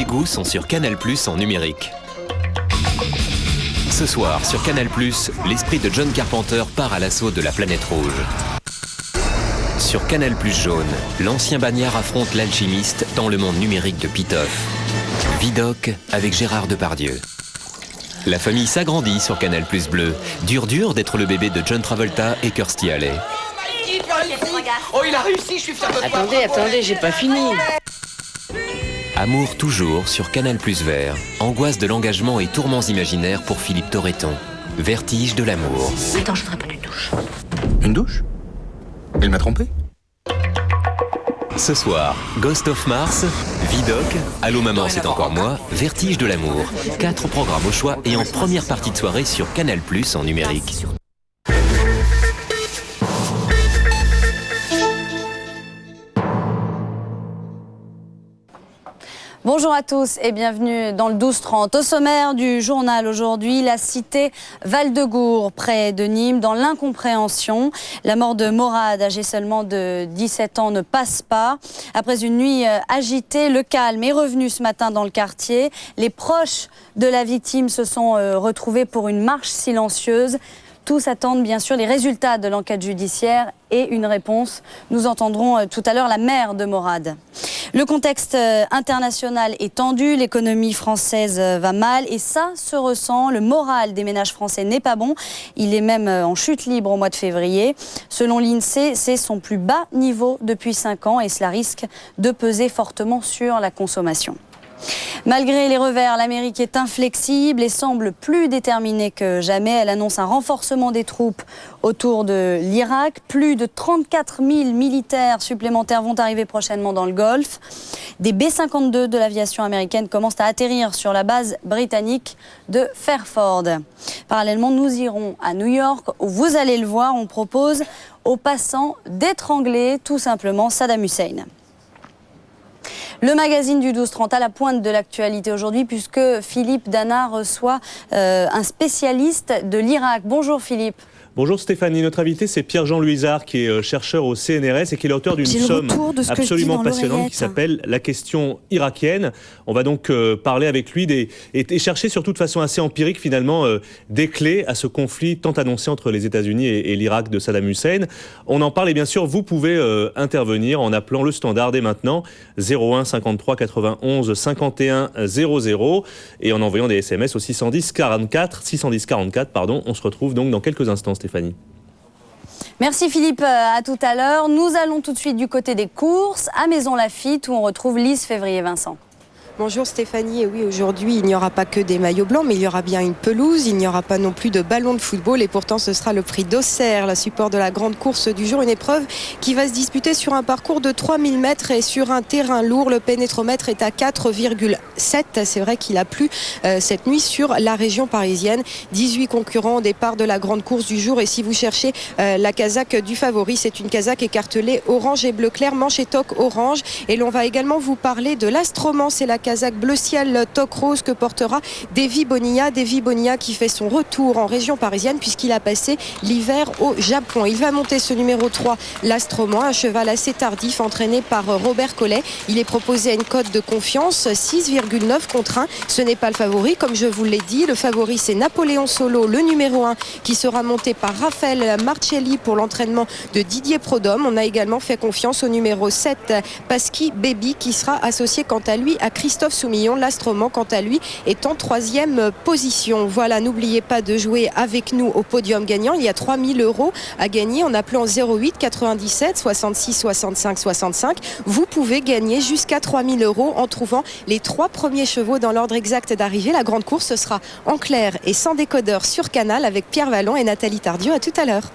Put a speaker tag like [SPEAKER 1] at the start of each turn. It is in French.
[SPEAKER 1] goûts sont sur Canal+ en numérique. Ce soir, sur Canal+, l'esprit de John Carpenter part à l'assaut de la planète rouge. Sur Canal+ jaune, l'ancien bagnard affronte l'alchimiste dans le monde numérique de Pitof. Vidocq avec Gérard Depardieu. La famille s'agrandit sur Canal+ bleu. Dur d'être le bébé de John Travolta et Kirstie Alley.
[SPEAKER 2] Oh, il a réussi, je suis fier de toi.
[SPEAKER 3] Attendez, j'ai pas fini.
[SPEAKER 1] Amour toujours sur Canal+ vert. Angoisse de l'engagement et tourments imaginaires pour Philippe Torreton. Vertige de l'amour.
[SPEAKER 3] Attends, je voudrais pas d'une douche.
[SPEAKER 4] Une douche? Elle m'a trompé?
[SPEAKER 1] Ce soir, Ghost of Mars, Vidocq, Allô maman c'est encore moi, Vertige de l'amour. 4 programmes au choix et en première partie de soirée sur Canal+ en numérique.
[SPEAKER 5] Bonjour à tous et bienvenue dans le 12-30. Au sommaire du journal aujourd'hui, la cité Val-de-Gour, près de Nîmes, dans l'incompréhension. La mort de Morad, âgé seulement de 17 ans, ne passe pas. Après une nuit agitée, le calme est revenu ce matin dans le quartier. Les proches de la victime se sont retrouvés pour une marche silencieuse. Tous attendent bien sûr les résultats de l'enquête judiciaire et une réponse. Nous entendrons tout à l'heure la mère de Morad. Le contexte international est tendu, l'économie française va mal et ça se ressent. Le moral des ménages français n'est pas bon. Il est même en chute libre au mois de février. Selon l'INSEE, c'est son plus bas niveau depuis 5 ans et cela risque de peser fortement sur la consommation. Malgré les revers, l'Amérique est inflexible et semble plus déterminée que jamais. Elle annonce un renforcement des troupes autour de l'Irak. Plus de 34 000 militaires supplémentaires vont arriver prochainement dans le Golfe. Des B-52 de l'aviation américaine commencent à atterrir sur la base britannique de Fairford. Parallèlement, nous irons à New York où, vous allez le voir, on propose aux passants d'étrangler tout simplement Saddam Hussein. Le magazine du 12-30 à la pointe de l'actualité aujourd'hui puisque Philippe Dana reçoit un spécialiste de l'Irak. Bonjour Philippe.
[SPEAKER 6] Bonjour Stéphanie, notre invité c'est Pierre-Jean Louisard qui est chercheur au CNRS et qui est l'auteur d'une somme absolument passionnante qui s'appelle La question irakienne. On va donc parler avec lui et chercher surtout de façon assez empirique finalement des clés à ce conflit tant annoncé entre les États-Unis et l'Irak de Saddam Hussein. On en parle et bien sûr vous pouvez intervenir en appelant le standard dès maintenant 01 53 91 51 00 et en envoyant des SMS au 610 44. On se retrouve donc dans quelques instants Stéphanie.
[SPEAKER 5] Merci Philippe, à tout à l'heure. Nous allons tout de suite du côté des courses, à Maison Lafitte, où on retrouve Lise Février-Vincent.
[SPEAKER 7] Bonjour Stéphanie, et oui aujourd'hui il n'y aura pas que des maillots blancs mais il y aura bien une pelouse, il n'y aura pas non plus de ballon de football et pourtant ce sera le prix d'Auxerre, la support de la grande course du jour, une épreuve qui va se disputer sur un parcours de 3000 mètres et sur un terrain lourd, le pénétromètre est à 4,7, c'est vrai qu'il a plu cette nuit sur la région parisienne, 18 concurrents au départ de la grande course du jour et si vous cherchez la casaque du favori, c'est une casaque écartelée orange et bleu clair, manche et toque orange et l'on va également vous parler de l'Astroman, c'est la casaque bleu ciel toque rose que portera Davy Bonilla qui fait son retour en région parisienne puisqu'il a passé l'hiver au Japon. Il va monter ce numéro 3, l'Astroman, un cheval assez tardif entraîné par Robert Collet. Il est proposé à une cote de confiance 6,9 contre 1. Ce n'est pas le favori, comme je vous l'ai dit. Le favori, c'est Napoléon Solo, le numéro 1, qui sera monté par Raphaël Marcelli pour l'entraînement de Didier Prodhomme. On a également fait confiance au numéro 7, Pasky Baby, qui sera associé quant à lui à Christophe Soumillon. L'Astroman, quant à lui, est en 3e position. Voilà, n'oubliez pas de jouer avec nous au podium gagnant. Il y a 3 000 € à gagner en appelant 08 97 66 65 65. Vous pouvez gagner jusqu'à 3 000 € en trouvant les 3 premiers chevaux dans l'ordre exact d'arrivée. La grande course, ce sera en clair et sans décodeur sur Canal avec Pierre Vallon et Nathalie Tardieu. À tout à l'heure.